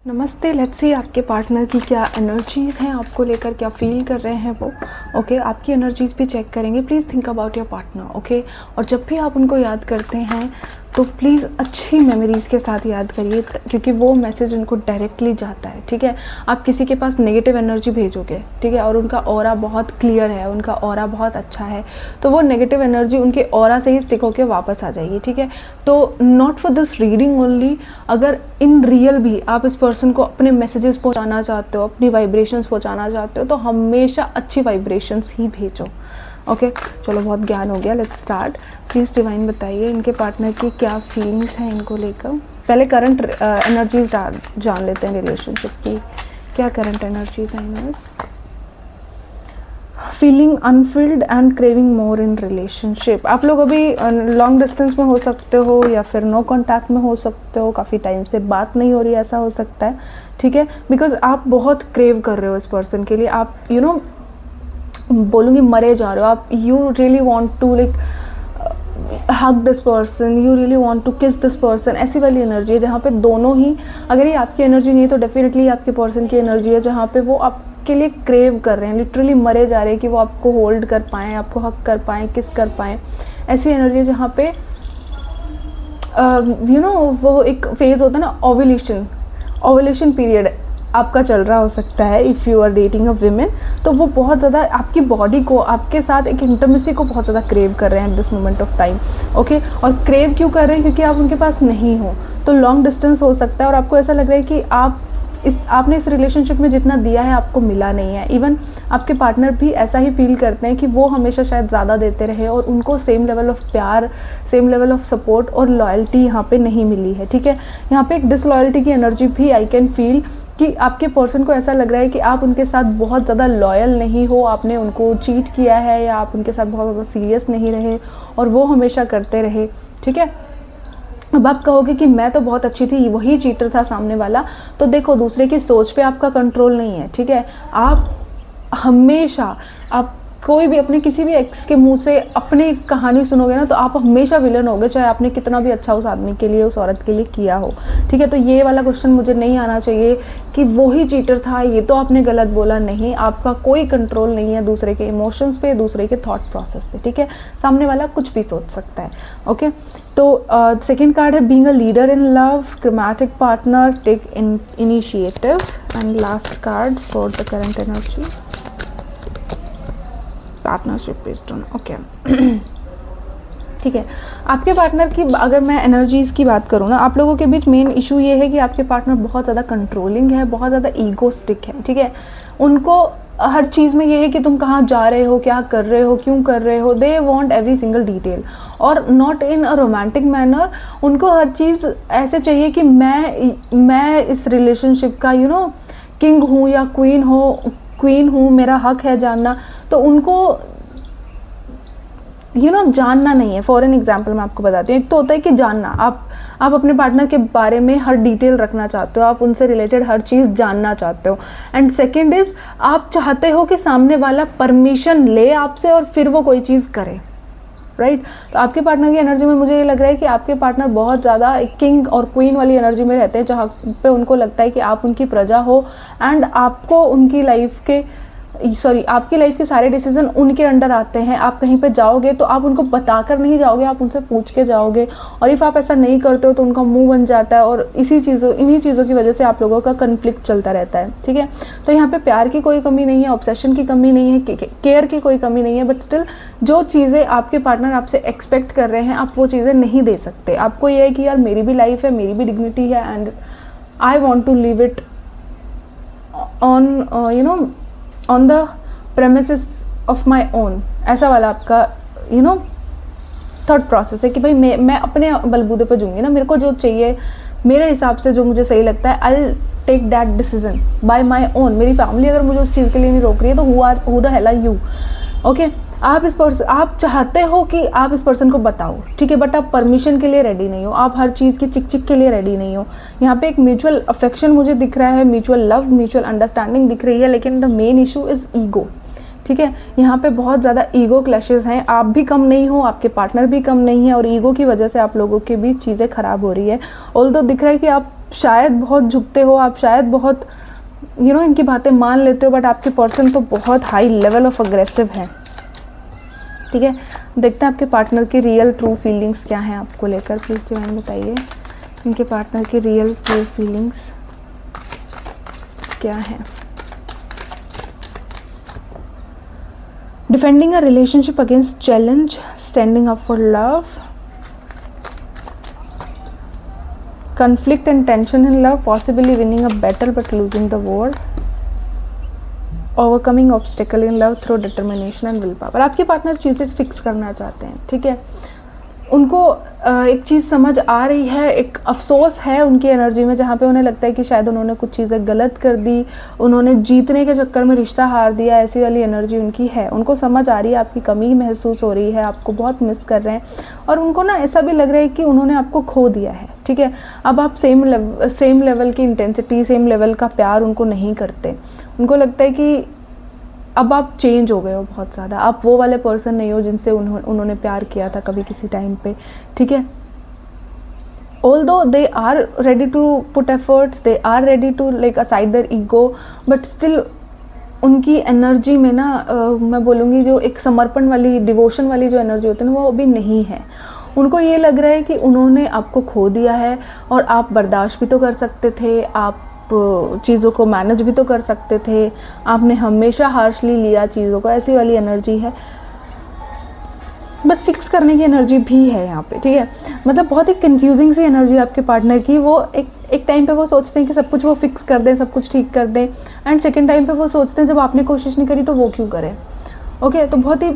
नमस्ते। Let's see आपके partner की क्या एनर्जीज़ हैं, आपको लेकर क्या फील कर रहे हैं वो। ओके, आपकी एनर्जीज़ भी चेक करेंगे। Please think about your partner. Okay, और जब भी आप उनको याद करते हैं तो प्लीज़ अच्छी मेमोरीज़ के साथ याद करिए, क्योंकि वो मैसेज उनको डायरेक्टली जाता है। ठीक है, आप किसी के पास नेगेटिव एनर्जी भेजोगे, ठीक है, और उनका ऑरा बहुत क्लियर है, उनका ऑरा बहुत अच्छा है, तो वो नेगेटिव एनर्जी उनके ऑरा से ही स्टिक होकर वापस आ जाएगी। ठीक है, तो not for this reading only, अगर इन रियल भी आप इस पर्सन को अपने मैसेजेस पहुंचाना चाहते हो, अपनी वाइब्रेशंस पहुंचाना चाहते हो, तो हमेशा अच्छी वाइब्रेशंस ही भेजो। ओके, चलो बहुत ज्ञान हो गया, लेट्स स्टार्ट। प्लीज़ डिवाइन बताइए इनके पार्टनर की क्या फीलिंग्स हैं इनको लेकर। पहले करंट एनर्जीज जान लेते हैं रिलेशनशिप की, क्या करंट एनर्जीज हैं इनर्स। Feeling unfilled and craving more in relationship. आप लोग अभी लॉन्ग डिस्टेंस में हो सकते हो या फिर नो कॉन्टैक्ट में हो सकते हो, काफ़ी टाइम से बात नहीं हो रही, ऐसा हो सकता है। ठीक है, बिकॉज आप बहुत क्रेव कर रहे हो इस पर्सन के लिए, आप बोलूँगी मरे जा रहे हो आप। You really want to like hug this person, you really want to kiss this person, ऐसी वाली एनर्जी है जहाँ पे दोनों ही, अगर ये आपकी एनर्जी नहीं है तो डेफिनेटली आपके पर्सन की एनर्जी है, जहाँ पे वो आपके लिए क्रेव कर रहे हैं, लिटरली मरे जा रहे हैं कि वो आपको होल्ड कर पाएँ, आपको हग कर पाएँ, किस कर पाएँ। ऐसी एनर्जी है जहाँ पे वो एक फेज़ होता है ना, ओव्यूलेशन पीरियड आपका चल रहा हो सकता है। If you are dating a women, तो वो बहुत ज़्यादा आपकी बॉडी को, आपके साथ एक इंटीमेसी को बहुत ज़्यादा क्रेव कर रहे हैं at this moment of time. Okay, और क्रेव क्यों कर रहे हैं? क्योंकि आप उनके पास नहीं हो, तो लॉन्ग डिस्टेंस हो सकता है और आपको ऐसा लग रहा है कि आपने इस रिलेशनशिप में जितना दिया है आपको मिला नहीं है। इवन आपके पार्टनर भी ऐसा ही फील करते हैं कि वो हमेशा शायद ज़्यादा देते रहे और उनको सेम लेवल ऑफ प्यार, सेम लेवल ऑफ सपोर्ट और लॉयल्टी यहाँ पे नहीं मिली है। ठीक है, यहाँ पे एक डिसलॉयल्टी की एनर्जी भी आई कैन फील, कि आपके पर्सन को ऐसा लग रहा है कि आप उनके साथ बहुत ज़्यादा लॉयल नहीं हो, आपने उनको चीट किया है या आप उनके साथ बहुत ज़्यादा सीरियस नहीं रहे और वो हमेशा करते रहे। ठीक है, अब आप कहोगे कि मैं तो बहुत अच्छी थी, वही चीटर था सामने वाला। तो देखो, दूसरे की सोच पे आपका कंट्रोल नहीं है। ठीक है, आप हमेशा, आप कोई भी अपने किसी भी एक्स के मुंह से अपनी कहानी सुनोगे ना, तो आप हमेशा विलन होगे, चाहे आपने कितना भी अच्छा उस आदमी के लिए, उस औरत के लिए किया हो। ठीक है, तो ये वाला क्वेश्चन मुझे नहीं आना चाहिए कि वो ही चीटर था, ये तो आपने गलत बोला। नहीं, आपका कोई कंट्रोल नहीं है दूसरे के इमोशंस पे, दूसरे के थॉट प्रोसेस पे। ठीक है, सामने वाला कुछ भी सोच सकता है। ओके, तो सेकेंड कार्ड है being a leader in love, chromatic partner, take initiative, and last card for the current energy, partnership based on. Okay, ठीक है, आपके पार्टनर की अगर मैं एनर्जीज़ की बात करूँ ना, आप लोगों के बीच मेन इशू ये है कि आपके पार्टनर बहुत ज़्यादा कंट्रोलिंग है, बहुत ज़्यादा ईगोस्टिक है। ठीक है, उनको हर चीज़ में ये है कि तुम कहाँ जा रहे हो, क्या कर रहे हो, क्यों कर रहे हो। They want every single detail, और not in a romantic manner. उनको हर चीज़ ऐसे चाहिए कि मैं इस रिलेशनशिप का किंग हूँ या क्वीन हूँ, मेरा हक है जानना। तो उनको जानना नहीं है। फॉर एन एग्जाम्पल मैं आपको बताती हूँ, एक तो होता है कि जानना, आप अपने पार्टनर के बारे में हर डिटेल रखना चाहते हो, आप उनसे रिलेटेड हर चीज़ जानना चाहते हो। एंड सेकेंड इज़, आप चाहते हो कि सामने वाला परमिशन ले आपसे और फिर वो कोई चीज़ करे। राइट, तो आपके पार्टनर की एनर्जी में मुझे ये लग रहा है कि आपके पार्टनर बहुत ज़्यादा किंग और क्वीन वाली एनर्जी में रहते हैं, जहाँ पे उनको लगता है कि आप उनकी प्रजा हो एंड आपको उनकी लाइफ के आपकी लाइफ के सारे डिसीजन उनके अंडर आते हैं। आप कहीं पे जाओगे तो आप उनको बताकर नहीं जाओगे, आप उनसे पूछ के जाओगे, और इफ़ आप ऐसा नहीं करते हो तो उनका मुंह बन जाता है, और इन्हीं चीज़ों की वजह से आप लोगों का कन्फ्लिक्ट चलता रहता है। ठीक है, तो यहाँ पे प्यार की कोई कमी नहीं है, ऑब्सेशन की कमी नहीं है, केयर की कोई कमी नहीं है, बट स्टिल जो चीज़ें आपके पार्टनर आपसे एक्सपेक्ट कर रहे हैं, आप वो चीज़ें नहीं दे सकते। आपको ये है कि यार मेरी भी लाइफ है, मेरी भी डिग्निटी है, and I want to live it on on the premises of my own. ऐसा वाला आपका थॉट प्रोसेस है कि भाई मैं अपने बलबूते पर जूँगी ना, मेरे को जो चाहिए मेरे हिसाब से, जो मुझे सही लगता है, I take that decision by my own. मेरी फैमिली अगर मुझे उस चीज़ के लिए नहीं रोक रही है तो who the hell are you. Okay, आप चाहते हो कि आप इस पर्सन को बताओ, ठीक है, बट आप परमिशन के लिए रेडी नहीं हो, आप हर चीज़ की चिक चिक के लिए रेडी नहीं हो। यहाँ पे एक म्यूचुअल अफेक्शन मुझे दिख रहा है, म्यूचुअल लव, म्यूचुअल अंडरस्टैंडिंग दिख रही है, लेकिन the main issue is ego. ठीक है, यहाँ पे बहुत ज़्यादा ईगो क्लैशेस हैं। आप भी कम नहीं हो, आपके पार्टनर भी कम नहीं है, और ईगो की वजह से आप लोगों के बीच चीज़ें ख़राब हो रही है। ऑल्दो दिख रहा है कि आप शायद बहुत झुकते हो, आप शायद बहुत इनकी बातें मान लेते हो, बट आपके पर्सन तो बहुत हाई लेवल ऑफ अग्रेसिव है, ठीक है। देखते हैं आपके पार्टनर की रियल ट्रू फीलिंग्स क्या हैं आपको लेकर। प्लीज़ डिवाइन बताइए इनके पार्टनर की रियल ट्रू फीलिंग्स क्या है। Defending a relationship against challenge, standing up for love, conflict and tension in love, possibly winning a battle but losing the war, overcoming obstacle in love through determination and willpower। आपके partner चीज़ें fix करना चाहते हैं, ठीक है। उनको एक चीज़ समझ आ रही है, एक अफसोस है उनकी एनर्जी में, जहाँ पे उन्हें लगता है कि शायद उन्होंने कुछ चीज़ें गलत कर दी, उन्होंने जीतने के चक्कर में रिश्ता हार दिया, ऐसी वाली एनर्जी उनकी है। उनको समझ आ रही है, आपकी कमी महसूस हो रही है, आपको बहुत मिस कर रहे हैं, और उनको ना ऐसा भी लग रहा है कि उन्होंने आपको खो दिया है, ठीक है। अब आप सेम लेवल की इंटेंसिटी, सेम लेवल का प्यार उनको नहीं करते। उनको लगता है कि अब आप चेंज हो गए हो बहुत ज़्यादा, आप वो वाले पर्सन नहीं हो जिनसे उन्होंने प्यार किया था कभी किसी टाइम पे, ठीक है। Although they are ready to put efforts, they are ready to like aside their ego, but still उनकी एनर्जी में ना मैं बोलूँगी जो एक समर्पण वाली, डिवोशन वाली जो एनर्जी होती है ना, वो अभी नहीं है। उनको ये लग रहा है कि उन्होंने आपको खो दिया है, और आप बर्दाश्त भी तो कर सकते थे, आप चीज़ों को मैनेज भी तो कर सकते थे, आपने हमेशा हार्शली लिया चीज़ों को, ऐसी वाली एनर्जी है। बट फिक्स करने की एनर्जी भी है यहाँ पे, ठीक है। मतलब बहुत ही कंफ्यूजिंग सी एनर्जी आपके पार्टनर की। वो एक टाइम पे वो सोचते हैं कि सब कुछ वो फिक्स कर दें, सब कुछ ठीक कर दें, एंड सेकेंड टाइम पे वो सोचते हैं जब आपने कोशिश नहीं करी तो वो क्यों करें। ओके, तो बहुत ही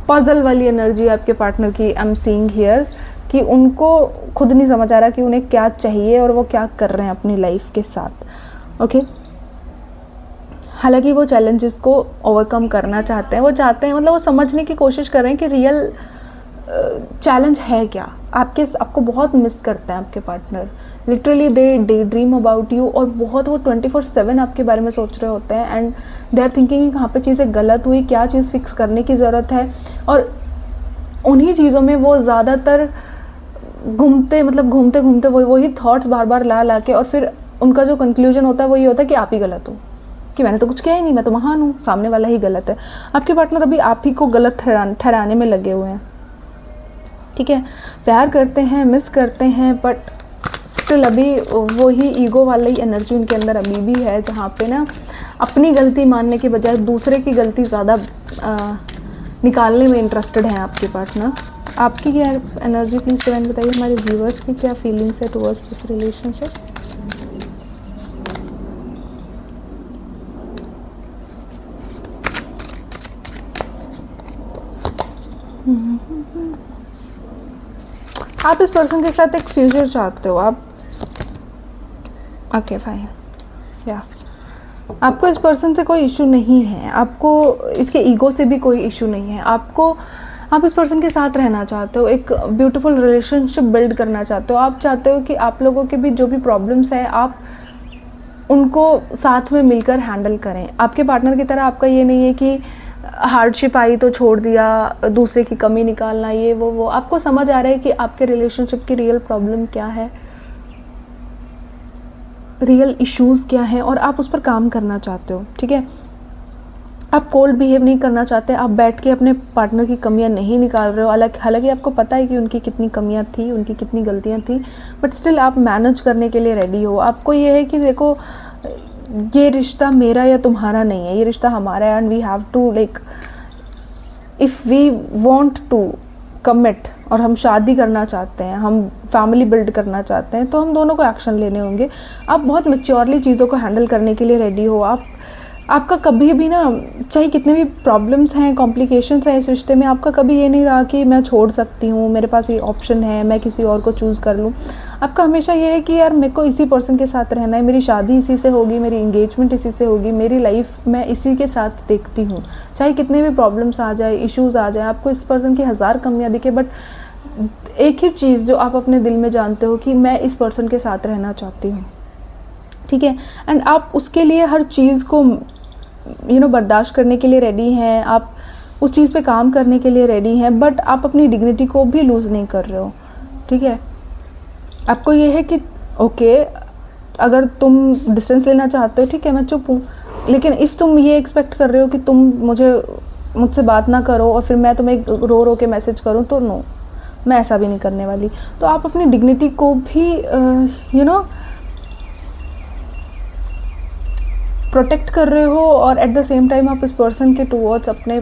पजल वाली एनर्जी आपके पार्टनर की आई एम सीइंग हियर, कि उनको खुद नहीं समझ आ रहा कि उन्हें क्या चाहिए और वो क्या कर रहे हैं अपनी लाइफ के साथ। ओके, हालांकि वो चैलेंजेस को ओवरकम करना चाहते हैं, वो चाहते हैं, मतलब वो समझने की कोशिश कर रहे हैं कि रियल चैलेंज है क्या। आपको बहुत मिस करते हैं आपके partner, literally they dream about you, और बहुत वो 24/7 आपके बारे में सोच रहे होते हैं, एंड दे आर थिंकिंग कहाँ पे चीज़ें गलत हुई, क्या चीज़ फिक्स करने की ज़रूरत है, और उन्हीं चीज़ों में वो ज़्यादातर घूमते घूमते वही थॉट्स बार बार ला के, और फिर उनका जो कंक्लूजन होता है वो ये होता है कि आप ही गलत हो, कि मैंने तो कुछ किया ही नहीं, मैं तो महान हूँ, सामने वाला ही गलत है। आपके पार्टनर अभी आप ही को गलत ठहराने में लगे हुए हैं, ठीक है। प्यार करते हैं, मिस करते हैं, बट स्टिल अभी वो ही ईगो वाला ही एनर्जी उनके अंदर अभी भी है, जहाँ पे ना अपनी गलती मानने के बजाय दूसरे की गलती ज़्यादा निकालने में इंटरेस्टेड हैं आपके पार्टनर। आपकी क्या एनर्जी प्लीज़ डिवाइन बताइए, हमारे व्यूअर्स की क्या फीलिंग्स है टुवर्ड्स दिस रिलेशनशिप। आप इस पर्सन के साथ एक फ्यूचर चाहते हो, आप ओके फाइन, या आपको इस पर्सन से कोई इशू नहीं है, आपको इसके ईगो से भी कोई इशू नहीं है, आप इस पर्सन के साथ रहना चाहते हो, एक ब्यूटीफुल रिलेशनशिप बिल्ड करना चाहते हो। आप चाहते हो कि आप लोगों के भी जो भी प्रॉब्लम्स है आप उनको साथ में मिलकर हैंडल करें। आपके पार्टनर की तरह आपका ये नहीं है कि हार्डशिप आई तो छोड़ दिया, दूसरे की कमी निकालना, ये वो आपको समझ आ रहा है कि आपके रिलेशनशिप की रियल प्रॉब्लम क्या है, रियल इश्यूज़ क्या हैं, और आप उस पर काम करना चाहते हो, ठीक है। आप कोल्ड बिहेव नहीं करना चाहते, आप बैठ के अपने पार्टनर की कमियां नहीं निकाल रहे हो। हालांकि आपको पता है कि उनकी कितनी कमियां थी, उनकी कितनी गलतियां थी, बट स्टिल आप मैनेज करने के लिए रेडी हो। आपको ये है कि देखो ये रिश्ता मेरा या तुम्हारा नहीं है, ये रिश्ता हमारा है, and we have to like if we want to commit, और हम शादी करना चाहते हैं, हम फैमिली बिल्ड करना चाहते हैं, तो हम दोनों को एक्शन लेने होंगे। आप बहुत मैच्योरली चीज़ों को हैंडल करने के लिए रेडी हो। आपका कभी भी ना, चाहे कितने भी प्रॉब्लम्स हैं, कॉम्प्लिकेशंस हैं इस रिश्ते में, आपका कभी ये नहीं रहा कि मैं छोड़ सकती हूँ, मेरे पास ये ऑप्शन है, मैं किसी और को चूज़ कर लूँ। आपका हमेशा ये है कि यार मेरे को इसी पर्सन के साथ रहना है, मेरी शादी इसी से होगी, मेरी इंगेजमेंट इसी से होगी, मेरी लाइफ मैं इसी के साथ देखती हूँ। चाहे कितने भी प्रॉब्लम्स आ जाए, इश्यूज़ आ जाए, आपको इस पर्सन की हज़ार कमियाँ दिखे, बट एक ही चीज़ जो आप अपने दिल में जानते हो कि मैं इस पर्सन के साथ रहना चाहती हूँ, ठीक है। एंड आप उसके लिए हर चीज़ को बर्दाश्त करने के लिए रेडी हैं, आप उस चीज़ पे काम करने के लिए रेडी हैं, बट आप अपनी डिग्निटी को भी लूज़ नहीं कर रहे हो, ठीक है। आपको ये है कि ओके अगर तुम डिस्टेंस लेना चाहते हो ठीक है, मैं चुप हूँ, लेकिन इफ़ तुम ये एक्सपेक्ट कर रहे हो कि तुम मुझसे बात ना करो और फिर मैं तुम्हें रो रो के मैसेज करूँ, तो नो, मैं ऐसा भी नहीं करने वाली। तो आप अपनी डिग्निटी को भी प्रोटेक्ट कर रहे हो, और एट द सेम टाइम आप इस पर्सन के टूवर्ड्स अपने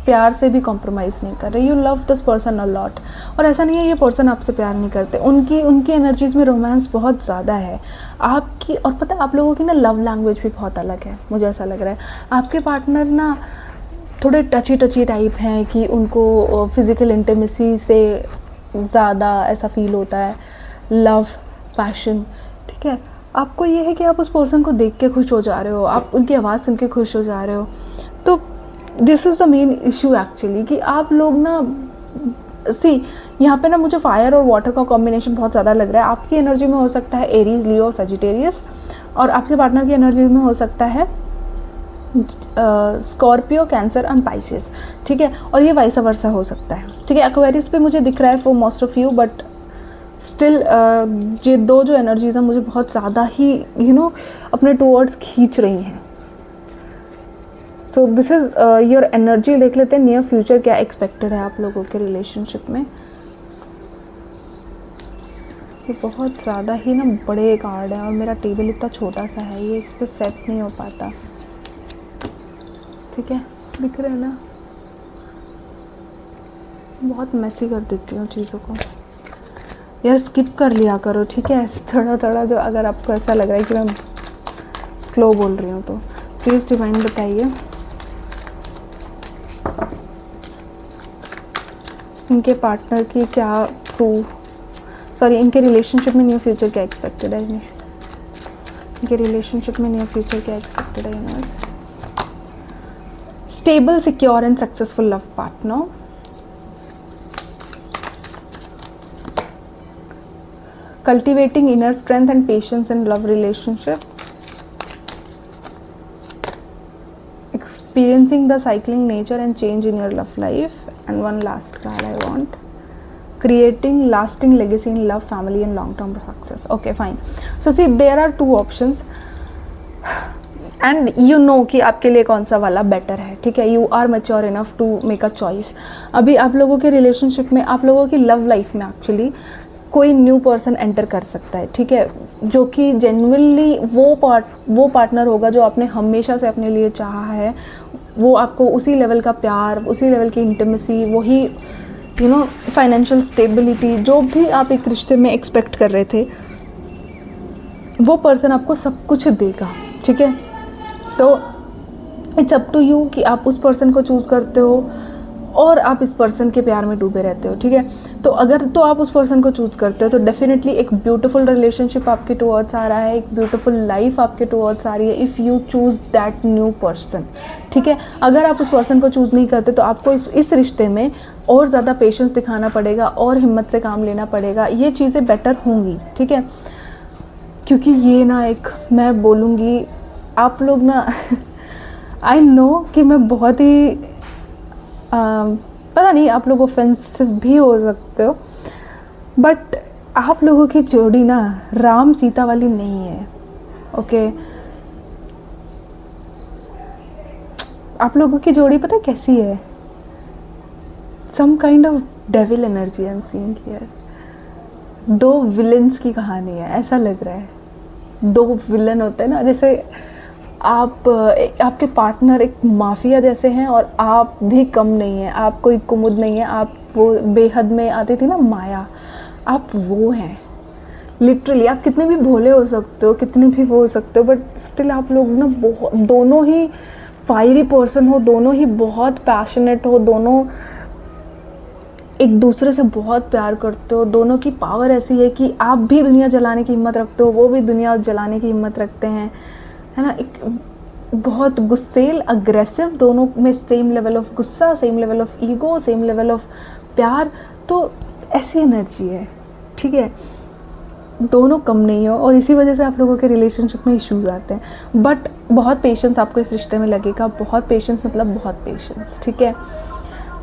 प्यार से भी कॉम्प्रोमाइज़ नहीं कर रहे। You love this person a lot, और ऐसा नहीं है ये पर्सन आपसे प्यार नहीं करते, उनकी एनर्जीज़ में रोमांस बहुत ज़्यादा है आपकी। और पता है आप लोगों की ना लव लैंग्वेज भी बहुत अलग है, मुझे ऐसा लग रहा है। आपके पार्टनर ना थोड़े टची टाइप हैं कि उनको फिज़िकल इंटीमेसी से ज़्यादा ऐसा फील होता है, लव, पैशन, ठीक है। आपको ये है कि आप उस पर्सन को देख के खुश हो जा रहे हो, आप उनकी आवाज़ सुन के खुश हो जा रहे हो। तो this is the main issue actually, कि आप लोग ना यहाँ पे ना मुझे फायर और वाटर का कॉम्बिनेशन बहुत ज़्यादा लग रहा है। आपकी एनर्जी में हो सकता है एरीज, लियो, सजिटेरियस, और आपके पार्टनर की एनर्जी में हो सकता है स्कॉर्पियो, कैंसर एंड पाइसेस, ठीक है। और ये वाइस वर्सा हो सकता है, ठीक है। एक्वेरियस पे मुझे दिख रहा है for most of you, but still ये दो जो एनर्जीज़ हैं मुझे बहुत ज़्यादा ही अपने टूवर्ड्स खींच रही हैं। So this is your energy. देख लेते हैं नियर फ्यूचर क्या एक्सपेक्टेड है आप लोगों के रिलेशनशिप में। ये बहुत ज़्यादा ही ना बड़े कार्ड हैं, और मेरा टेबल इतना छोटा सा है, ये इस पर सेट नहीं हो पाता, ठीक है। दिख रहे हैं ना, बहुत मैसी कर देती हूँ चीज़ों को यार, स्किप कर लिया करो, ठीक है। थोड़ा थोड़ा जो अगर आपको ऐसा लग रहा है कि मैं स्लो बोल रही हूँ तो प्लीज़ डिवाइन बताइए इनके पार्टनर की क्या इनके रिलेशनशिप में नियर फ्यूचर क्या एक्सपेक्टेड है, इनके रिलेशनशिप में नियर फ्यूचर क्या एक्सपेक्टेड है universe. Stable, secure and successful love partner, cultivating inner strength and patience in love relationship, experiencing the cycling nature and change in your love life, and one last card I want, creating lasting legacy in love, family and long term success. Okay, fine. So see, there are two options and you know कि आपके लिए कौन सा वाला better है, ठीक है। You are mature enough to make a choice. अभी आप लोगों के रिलेशनशिप में, आप लोगों की लव लाइफ में एक्चुअली कोई न्यू पर्सन एंटर कर सकता है, ठीक है, जो कि जेन्युइनली वो पार्टनर होगा जो आपने हमेशा से अपने लिए चाहा है। वो आपको उसी लेवल का प्यार, उसी लेवल की इंटीमेसी, वही फाइनेंशियल स्टेबिलिटी, जो भी आप एक रिश्ते में एक्सपेक्ट कर रहे थे, वो पर्सन आपको सब कुछ देगा, ठीक है। तो इट्स अप टू यू कि आप उस पर्सन को चूज़ करते हो और आप इस पर्सन के प्यार में डूबे रहते हो, ठीक है। तो अगर तो आप उस पर्सन को चूज़ करते हो तो डेफिनेटली एक ब्यूटीफुल रिलेशनशिप आपके टुवर्ड्स आ रहा है, एक ब्यूटीफुल लाइफ आपके टुवर्ड्स आ रही है if you choose that new person, ठीक है। अगर आप उस पर्सन को चूज़ नहीं करते तो आपको इस रिश्ते में और ज़्यादा पेशेंस दिखाना पड़ेगा और हिम्मत से काम लेना पड़ेगा, ये चीज़ें बेटर होंगी, ठीक है। क्योंकि ये ना एक मैं बोलूँगी आप लोग ना आई नो कि मैं बहुत ही पता नहीं आप लोग ऑफेंसिव भी हो सकते हो, बट आप लोगों की जोड़ी ना राम सीता वाली नहीं है, ओके। आप लोगों की जोड़ी पता है कैसी है, some kind of devil energy I am seeing here. दो विलन्स की कहानी है, ऐसा लग रहा है। दो विलन होते हैं ना, जैसे आपके पार्टनर एक माफिया जैसे हैं और आप भी कम नहीं हैं, आप कोई कुमुद नहीं है, आप वो बेहद में आती थी ना माया, आप वो हैं लिटरली। आप कितने भी भोले हो सकते हो, कितने भी वो हो सकते हो, बट स्टिल आप लोग ना बहुत, दोनों ही फायरी पर्सन हो, दोनों ही बहुत पैशनेट हो, दोनों एक दूसरे से बहुत प्यार करते हो, दोनों की पावर ऐसी है कि आप भी दुनिया जलाने की हिम्मत रखते हो, वो भी दुनिया जलाने की हिम्मत रखते हैं, है ना। एक बहुत गुस्सेल, अग्रेसिव, दोनों में सेम लेवल ऑफ गुस्सा, same level of ego, same level of प्यार, तो ऐसी एनर्जी है, ठीक है। दोनों कम नहीं हो और इसी वजह से आप लोगों के रिलेशनशिप में इश्यूज़ आते हैं। बट बहुत पेशेंस आपको इस रिश्ते में लगेगा, बहुत पेशेंस, मतलब बहुत पेशेंस, ठीक है।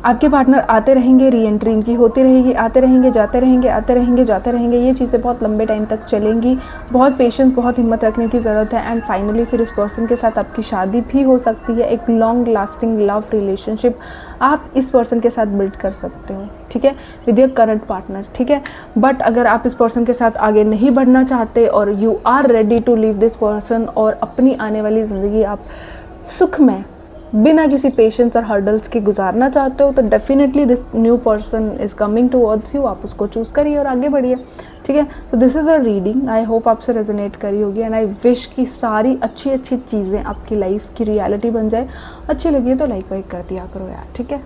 आपके पार्टनर आते रहेंगे, री एंट्री इनकी होती रहेगी, आते रहेंगे जाते रहेंगे, आते रहेंगे जाते रहेंगे, ये चीज़ें बहुत लंबे टाइम तक चलेंगी। बहुत पेशेंस, बहुत हिम्मत रखने की ज़रूरत है। एंड फाइनली फिर इस पर्सन के साथ आपकी शादी भी हो सकती है। एक लॉन्ग लास्टिंग लव रिलेशनशिप आप इस पर्सन के साथ बिल्ड कर सकते हो, ठीक है, विद योर करंट पार्टनर, ठीक है। बट अगर आप इस पर्सन के साथ आगे नहीं बढ़ना चाहते और you are ready to leave this person और अपनी आने वाली ज़िंदगी आप सुख में बिना किसी पेशेंस और हर्डल्स के गुजारना चाहते हो, तो definitely this new person is coming towards you. आप उसको चूज़ करिए और आगे बढ़िए, ठीक है। तो this is a reading, I hope आपसे रेजोनेट करी होगी एंड आई विश कि सारी अच्छी अच्छी चीज़ें आपकी लाइफ की रियलिटी बन जाए। अच्छी लगी है तो लाइक वाइक कर दिया करो यार, ठीक है।